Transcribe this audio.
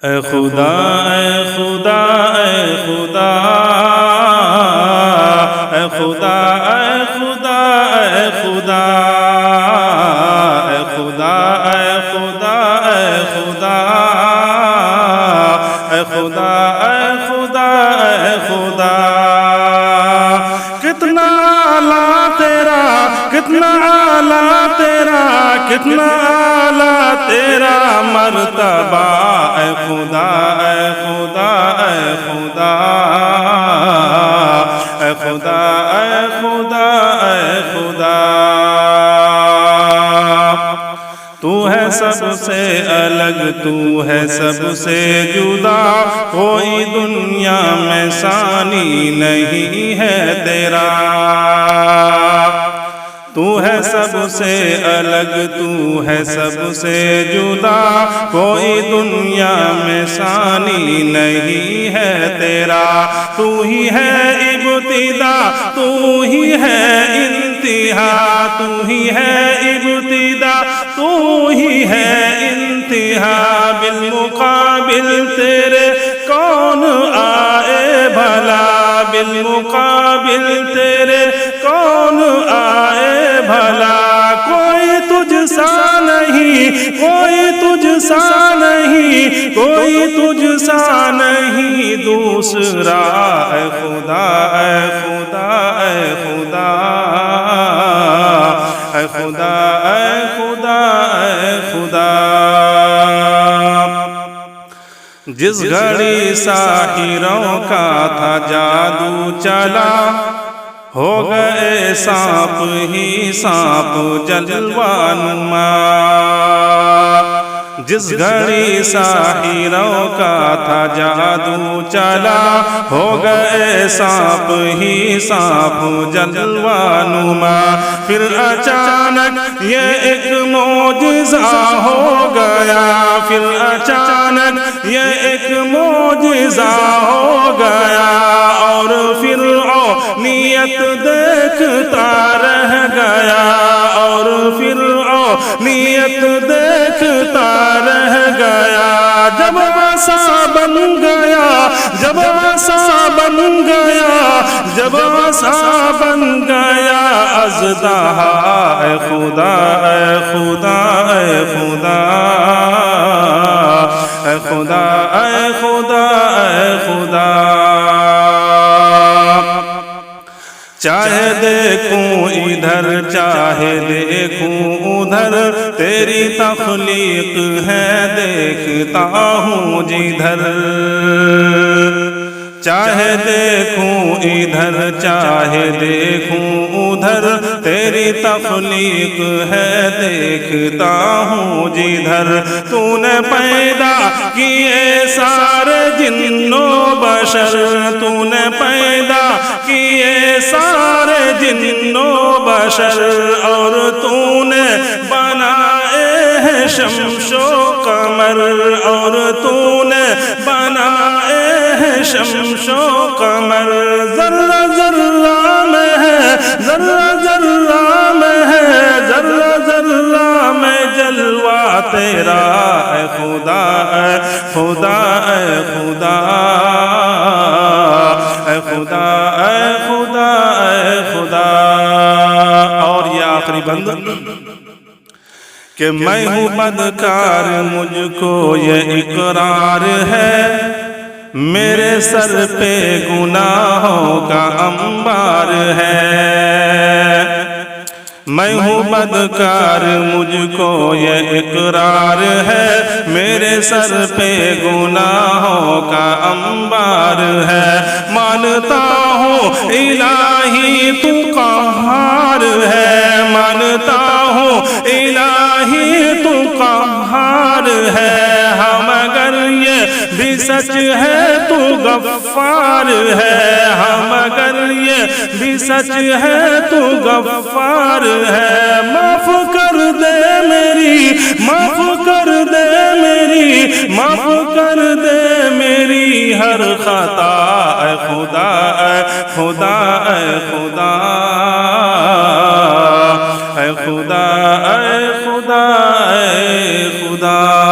اے خدا اے خدا اے خدا اے خدا اے خدا اے خدا اے خدا اے خدا اے خدا اے خدا اے خدا اے خدا کتنا اعلیٰ تیرا کتنا اعلیٰ تیرا کتنا اعلیٰ تیرا مرتبہ اے خدا اے خدا اے خدا اے خدا اے خدا اے خدا تو ہے سب سے الگ تو ہے سب سے جدا کوئی دنیا میں ثانی نہیں ہے تیرا تو ہے سب سے الگ تو ہے سب سے جدا کوئی دنیا میں ثانی نہیں ہے تیرا تو ہی ہے ابتدا تو ہی ہے انتہا تو ہی ہے ابتدا تو ہی ہے انتہا بالمقابل تیرے کون آئے بھلا بالمقابل تیرے کون آئے بھلا کوئی تجھ سا نہیں کوئی تجھ سا نہیں کوئی تجھ سا نہیں دوسرا اے خدا اے خدا اے خدا اے خدا اے خدا اے خدا جس گھڑی ساحروں کا تھا جادو چلا ہو گئے سانپ ہی سانپ جلوہ نما جس گھڑی ساحروں کا تھا جادو چلا ہو گئے سانپ ہی سانپ جلوہ نما پھر اچانک یہ ایک معجزہ ہو گیا پھر اچانک یہ ایک معجزہ ہو گیا اور فرعونیت دیکھتا رہ گیا اور فرعونیت دیکھتا رہ گیا جب ایسا بن گیا جب ایسا بن گیا جب ایسا بن گیا اژدہا اے خدا اے خدا اے خدا اے خدا اے خدا اے خدا چاہے دیکھوں ادھر چاہے دیکھوں ادھر تیری تخلیق ہے دیکھتا ہوں جدھر چاہے دیکھوں ادھر چاہے دیکھوں ادھر تیری تخلیق ہے دیکھتا ہوں جدھر تو نے پیدا کیے سارے جن و بشر تو نے پیدا کیے سارے جن و بشر اور تو نے بنائے ہیں شمس و قمر اور تو نے بنائے ہیں شمس و قمر ذرہ ذرہ میں ہے ذرہ ذرہ میں ہے ذرہ ذرہ میں جلوہ تیرا اے خدا اے خدا اے خدا اے خدا اے خدا اے خدا اور یہ آخری بند کہ میں ہوں بدکار مجھ کو یہ اقرار ہے میرے سر پہ گناہوں کا انبار ہے میں ہوں بدکار مجھ کو یہ اقرار ہے میرے سر پہ گناہوں کا انبار ہے مانتا ہوں الہی تو قہار ہے مانتا ہوں الہی تو قہار ہے ہم اگر یہ بھی سچ ہے تو غفار ہے، ہم اگر یہ بھی سچ ہے تو غفار ہے۔ معاف کر دے میری، معاف کر دے میری، معاف کر دے میری ہر خطا، اے خدا اے خدا اے خدا، اے خدا اے خدا اے خدا۔